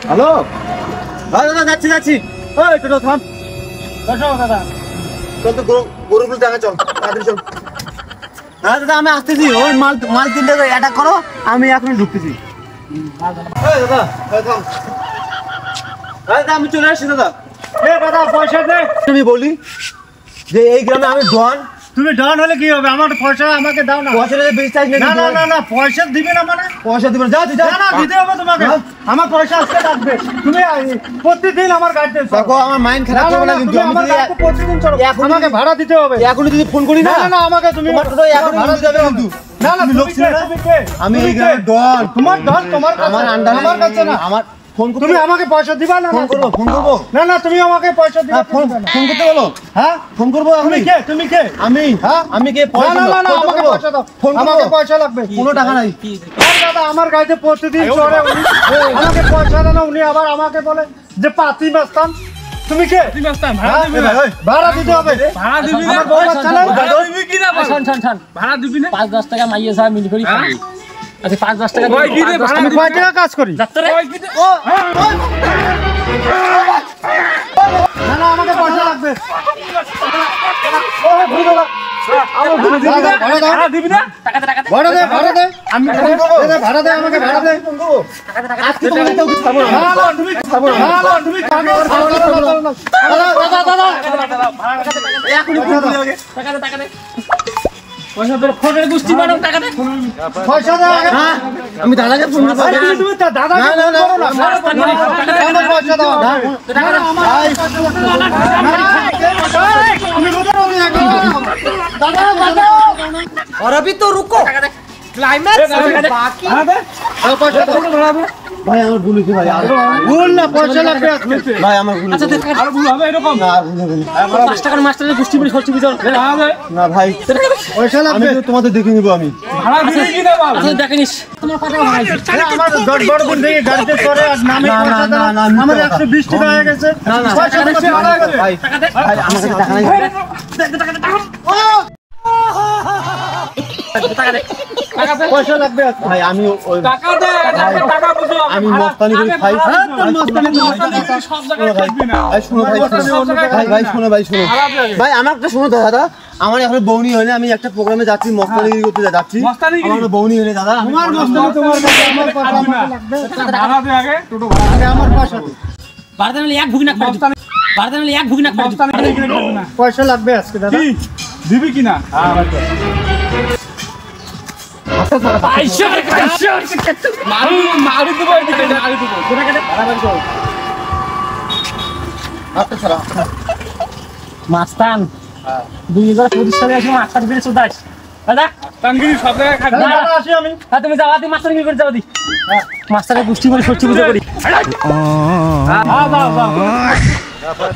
hello দাদা যাচ্ছি যাচ্ছি ওই টোটো থাম বসো দাদা চল তো গরুগুলো দেখা চল তাড়াতাড়ি চল হ্যাঁ দাদা আমি আসতেছি ওই মাল তিনটে অ্যাটাক করো আমি এখন ঢুকতেছি দাদা থাম দাদা আমি চলে আসছি দাদা দাদা পয়সা দে তুমি বলি যে এই গ্রামে আমি ডন তুমি ডন হলে কি হবে আমার পয়সা আমাকে দাও না পয়সা বেশি চাই না না না পয়সা দিবে না মানে পয়সা দিবে যাও তুই না দিতে হবে তোমাকে আমার পয়সা আজকে লাগবে তুমি প্রতিদিন আমার গাড়িতে দেখো আমার মাইন্ড খারাপ হবে না কিন্তু আমি যদি প্রতিদিন চলো আমাকে ভাড়া দিতে হবে এখনই যদি ফোন করি না না আমাকে তুমি এখন ভাড়া দিতে হবে কিন্তু না না তুমি লোক ছিল না আমি এই গ্রামে ডন তোমার ডন তোমার আমার আন্ডারে আমার কাছে না আমার ফোন করতে তুমি আমাকে পয়সা দিবা না ফোন করব না না তুমি আমাকে পয়সা দিবা ফোন করতে বলো হ্যাঁ ফোন করব তুমি কে আমি হ্যাঁ আমি কে পয়সা না না আমাকে পয়সা দাও ফোন আমাকে পয়সা লাগবে কোনো টাকা নাই দাদা আমার গাড়িতে প্রতিদিন চড়ে আমাকে পয়সা দেন উনি আবার আমাকে বলে যে পাতি মাস্তান তুমি কে পাতি মাস্তান ভাড়া দিতে হবে ভাড়া দিবি না ভাড়া দিবি কি না শুন ভাড়া দিবি না 5-10 টাকা মাইয়া যা মিল করি খাই আচ্ছা 5-10 টাকা আমি কয় টাকা কাজ করি যাত্রা ও না না আমাকে পয়সা লাগবে ও ভুল দাদা আমার ভুল ভাড়া দিবি না টাকা দে ভাড়া দে আমি ফোন করব ভাড়া দে আমাকে ভাড়া দে ফোন করব আজকে তুমি তো খাবো না না তুমি খাবো না না তুমি খাবো দাদা এখনি ফোন দিও আগে টাকা দে পয়সা তোর ফোনের গুষ্টি বানাও টাকা দে পয়সা দে হ্যাঁ আমি দাদাকে ফোন করব তুমি দাদাকে না না না পয়সা দাও টাকা দে আমার তুমি কোথায় রবি दादा दादा और अभी तो रुको क्लाइमैक्स बाकी भाई আমার ভুল হইছে ভাই ভুল না পয়সা লাগবে ভাই আমার ভুল আচ্ছা আর ভুল হবে এরকম না ভুল হবে না 5 টাকার মাস্টারের গোষ্ঠী বলি খরচ বিজাও না ভাই পয়সা লাগবে আমি তোমাদের দেখে নিব আমি ভাড়া দিবি কি না বাবা আচ্ছা দেখে নিস তোমার কত ভাড়া আমার বড় বোন থেকে গাড়িতে চড়ে আর নামে পয়সা দাও আমার 120 টাকা হয়ে গেছে পয়সা বেশি ভাড়া ভাই ভাই আমাকে টাকা নাই ও টাকা দে পয়সা লাগবে ভাই আমি ওই টাকা দে টাকা বুঝো আমি মস্তানি করে খাই মস্তানি সব জায়গায় খাবি না ভাই শুনো ভাই শুনো ভাই আমারটা শুনো দাদা আমার এখন বউনি হয় না আমি একটা প্রোগ্রামে যাচ্ছি মস্তানি করতে যাচ্ছি আমার বউনি হয় না দাদা তোমার মস্তানি তোমার কাছে আমার পয়সা লাগবে ভাড়া দে আগে টোটো ভাড়া দে আমার পয়সা ভাড়া দিলে এক ভুগি না মস্তানি ভাড়া দিলে এক ভুগি না মস্তানি পয়সা লাগবে আজকে দাদা দিবি কি না হ্যাঁ মাস্তান 2025 সালে আসি মাস্টার বিলে চলে আসি দাদা তানগিরি সব জায়গায় খাবি না আসি আমি হ্যাঁ তুমি যাওয়া দি মাস্টার কি করে যাও দি মাস্টারের গোষ্ঠী বলে সচ্চি বুঝে করি হ্যাঁ যাও